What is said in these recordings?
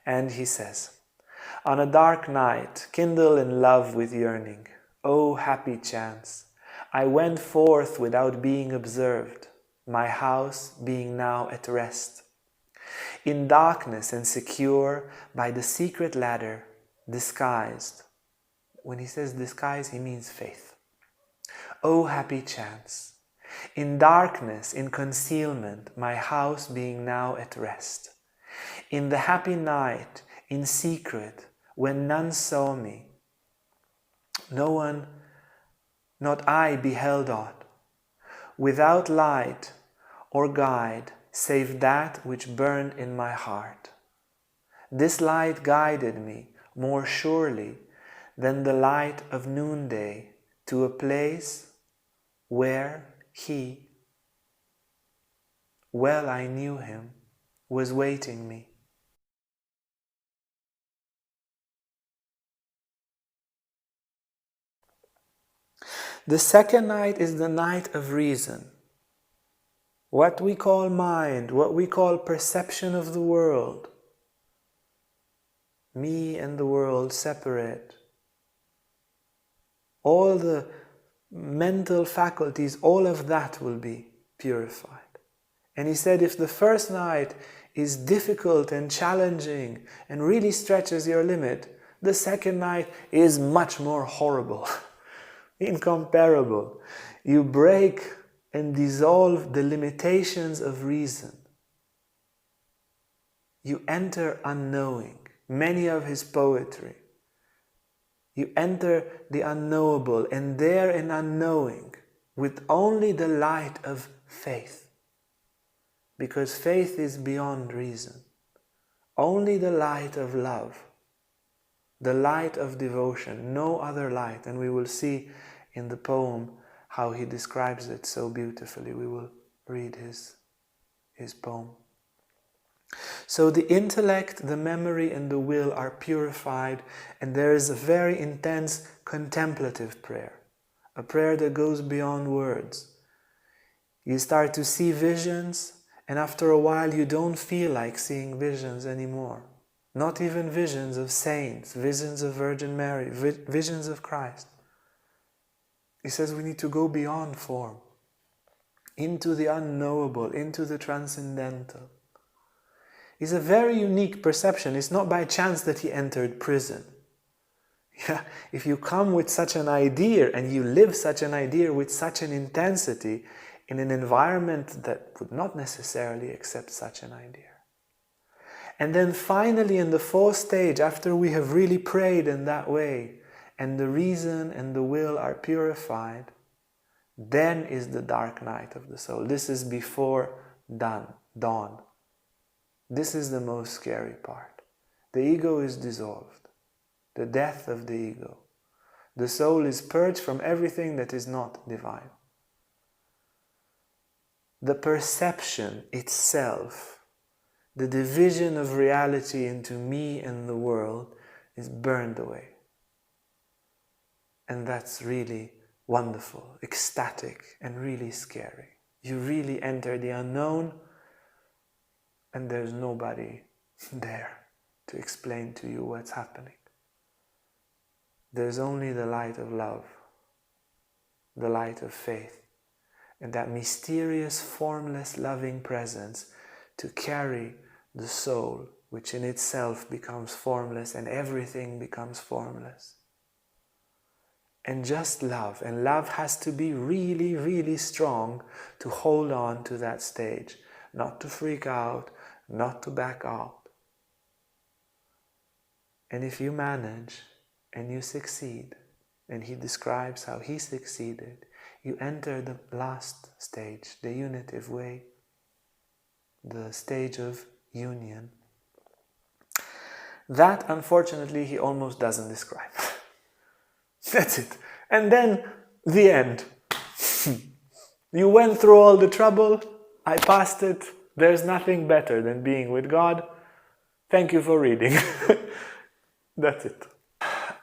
And he says, "On a dark night, kindle in love with yearning. O happy chance! I went forth without being observed, my house being now at rest. In darkness and secure by the secret ladder, disguised." When he says disguise, he means faith. "O happy chance! In darkness, in concealment, my house being now at rest. In the happy night, in secret, when none saw me, no one, not I, beheld aught, without light or guide, save that which burned in my heart. This light guided me more surely than the light of noonday to a place where he, well I knew him, was waiting me." The second night is the night of reason. What we call mind, what we call perception of the world. Me and the world separate. All the mental faculties, all of that will be purified. And he said, if the first night is difficult and challenging and really stretches your limit, the second night is much more horrible. Incomparable. You break and dissolve the limitations of reason. You enter unknowing. Many of his poetry. You enter the unknowable, and there in unknowing, with only the light of faith. Because faith is beyond reason. Only the light of love. The light of devotion, no other light. And we will see in the poem how he describes it so beautifully. We will read his poem. So the intellect, the memory, and the will are purified, and there is a very intense contemplative prayer. A prayer that goes beyond words. You start to see visions, and after a while you don't feel like seeing visions anymore. Not even visions of saints, visions of Virgin Mary, visions of Christ. He says we need to go beyond form, into the unknowable, into the transcendental. It's a very unique perception. It's not by chance that he entered prison. Yeah, if you come with such an idea and you live such an idea with such an intensity in an environment that would not necessarily accept such an idea. And then finally in the fourth stage, after we have really prayed in that way, and the reason and the will are purified, then is the dark night of the soul. This is before dawn. This is the most scary part. The ego is dissolved. The death of the ego. The soul is purged from everything that is not divine. The perception itself, the division of reality into me and the world, is burned away. And that's really wonderful, ecstatic, and really scary. You really enter the unknown, and there's nobody there to explain to you what's happening. There's only the light of love, the light of faith, and that mysterious, formless, loving presence to carry the soul, which in itself becomes formless, and everything becomes formless. And just love. And love has to be really, really strong to hold on to that stage. Not to freak out, not to back out. And if you manage and you succeed, and he describes how he succeeded, you enter the last stage, the unitive way, the stage of union. That, unfortunately, he almost doesn't describe. That's it. And then the end. You went through all the trouble, I passed it, there's nothing better than being with God. Thank you for reading. That's it.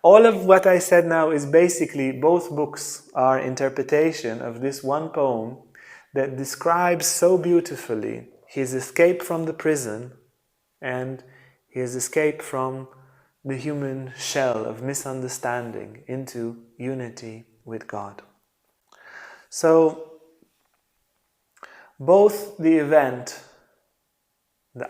All of what I said now is basically, both books are interpretation of this one poem that describes so beautifully his escape from the prison and He has escaped from the human shell of misunderstanding into unity with God. So, both the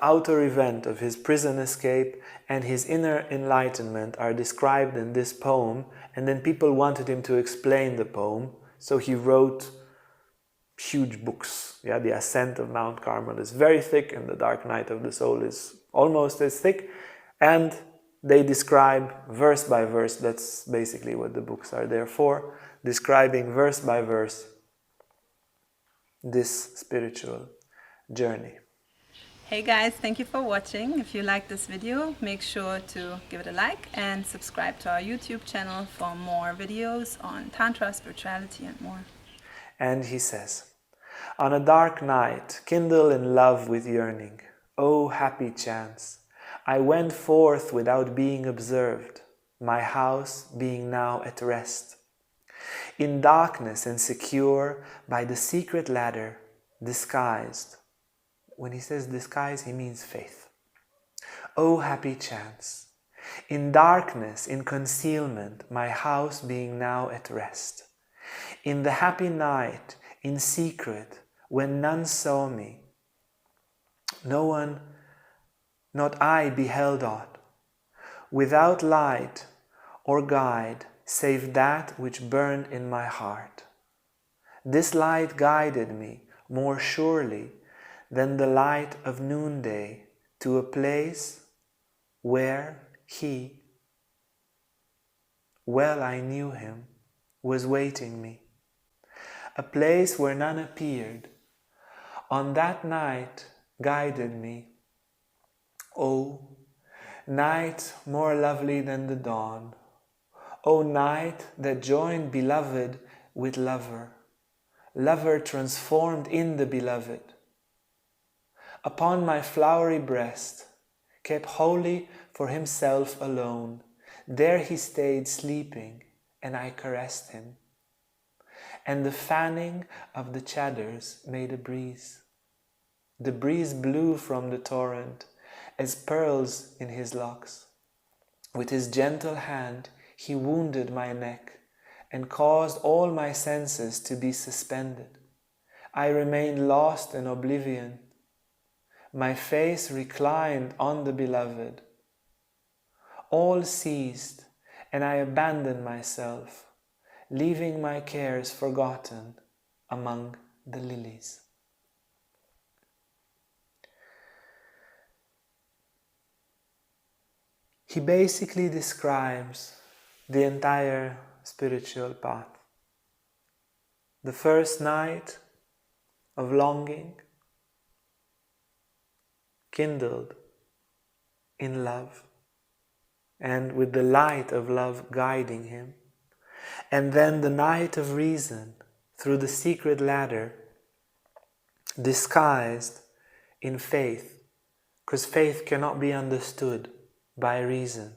outer event of his prison escape and his inner enlightenment are described in this poem, and then people wanted him to explain the poem, so he wrote huge books. Yeah, the Ascent of Mount Carmel is very thick, and the Dark Night of the Soul is almost as thick, and they describe verse by verse. That's basically what the books are there for, describing verse by verse this spiritual journey. Hey guys, thank you for watching. If you like this video, make sure to give it a like and subscribe to our YouTube channel for more videos on Tantra, spirituality and more. And he says, on a dark night, kindle in love with yearning. O happy chance! I went forth without being observed, my house being now at rest. In darkness and secure by the secret ladder, disguised. When he says disguise, he means faith. O happy chance! In darkness, in concealment, my house being now at rest. In the happy night, in secret, when none saw me, no one, not I, beheld aught, without light or guide, save that which burned in my heart. This light guided me more surely than the light of noonday to a place where he, well I knew him, was waiting me. A place where none appeared, on that night guided me. O night more lovely than the dawn, O night that joined beloved with lover, lover transformed in the beloved. Upon my flowery breast, kept holy for himself alone, there he stayed sleeping, and I caressed him. And the fanning of the chadders made a breeze. The breeze blew from the torrent as pearls in his locks. With his gentle hand he wounded my neck and caused all my senses to be suspended. I remained lost in oblivion. My face reclined on the beloved. All ceased, and I abandoned myself, leaving my cares forgotten among the lilies. He basically describes the entire spiritual path. The first night of longing, kindled in love, and with the light of love guiding him. And then the night of reason, through the secret ladder, disguised in faith, because faith cannot be understood by reason.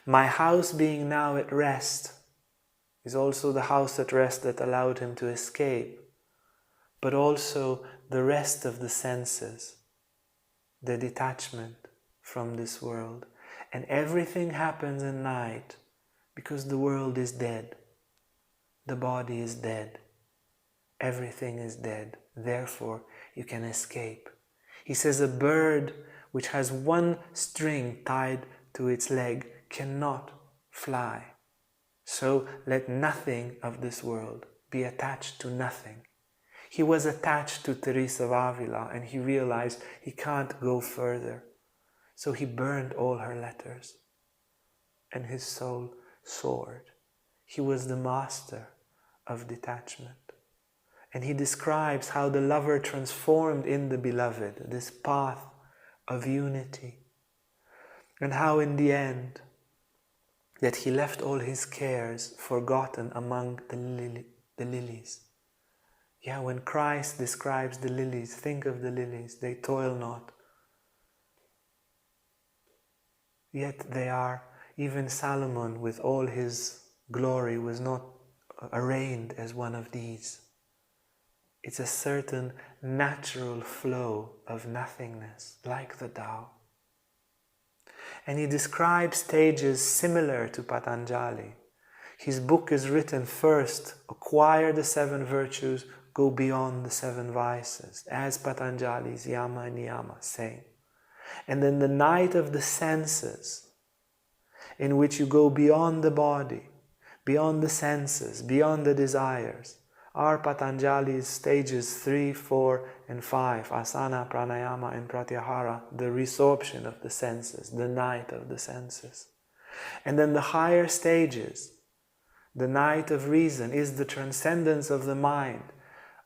My house being now at rest is also the house at rest that allowed him to escape, but also the rest of the senses, the detachment from this world. And everything happens in night because the world is dead. The body is dead. Everything is dead. Therefore, you can escape. He says a bird which has one string tied to its leg cannot fly. So let nothing of this world be attached to nothing. He was attached to Teresa of Avila and he realized he can't go further. So he burned all her letters and his soul soared. He was the master of detachment. And he describes how the lover transformed in the beloved, this path of unity. And how in the end, that he left all his cares forgotten among the lilies. Yeah, when Christ describes the lilies, think of the lilies, they toil not. Yet they are, even Solomon with all his glory was not arraigned as one of these. It's a certain natural flow of nothingness, like the Tao. And he describes stages similar to Patanjali. His book is written first, acquire the 7 virtues, go beyond the 7 vices, as Patanjali's Yama and Niyama say. And then the night of the senses, in which you go beyond the body, beyond the senses, beyond the desires, are Patanjali's stages 3, 4, and 5, asana, pranayama, and pratyahara, the resorption of the senses, the night of the senses. And then the higher stages, the night of reason, is the transcendence of the mind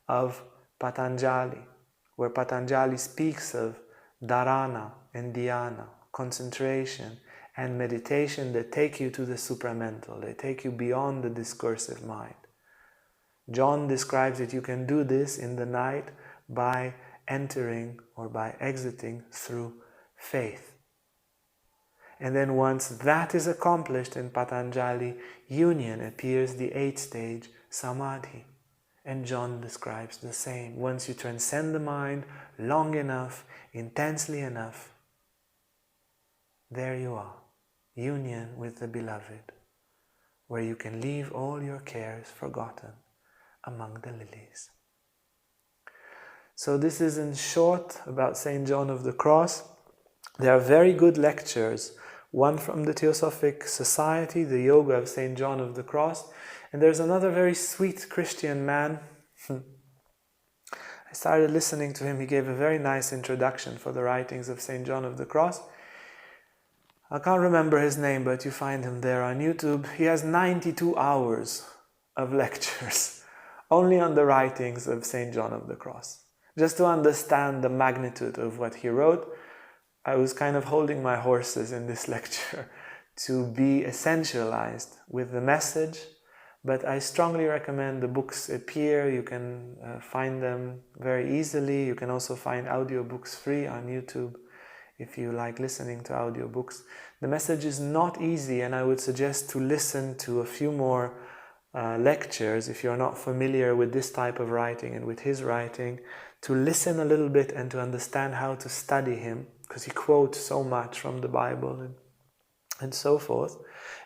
of Patanjali, where Patanjali speaks of dharana and dhyana, concentration and meditation that take you to the supramental, they take you beyond the discursive mind. John describes that you can do this in the night by entering or by exiting through faith. And then once that is accomplished in Patanjali, union appears, the 8th stage, samadhi. And John describes the same. Once you transcend the mind long enough, intensely enough, there you are, union with the beloved, where you can leave all your cares forgotten among the lilies. So this is in short about St. John of the Cross. There are very good lectures, one from the Theosophic Society, the Yoga of St. John of the Cross, and there's another very sweet Christian man. I started listening to him. He gave a very nice introduction for the writings of St. John of the Cross. I can't remember his name, but you find him there on YouTube. He has 92 hours of lectures only on the writings of St. John of the Cross. Just to understand the magnitude of what he wrote, I was kind of holding my horses in this lecture to be essentialized with the message, but I strongly recommend the books appear. You can find them very easily. You can also find audiobooks free on YouTube if you like listening to audiobooks. The message is not easy, and I would suggest to listen to a few more lectures if you're not familiar with this type of writing and with his writing, to listen a little bit and to understand how to study him, because he quotes so much from the Bible and so forth.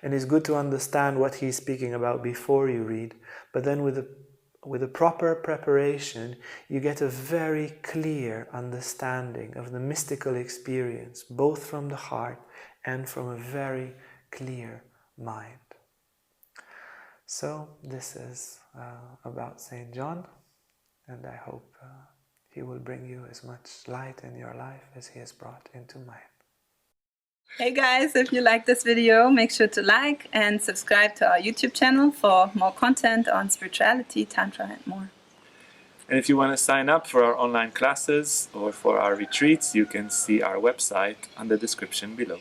And it's good to understand what he's speaking about before you read. But then with a proper preparation, you get a very clear understanding of the mystical experience, both from the heart and from a very clear mind. So this is about St. John, and I hope he will bring you as much light in your life as he has brought into mine. Hey guys, if you like this video, make sure to like and subscribe to our YouTube channel for more content on spirituality, Tantra and more. And if you want to sign up for our online classes or for our retreats, you can see our website on the description below.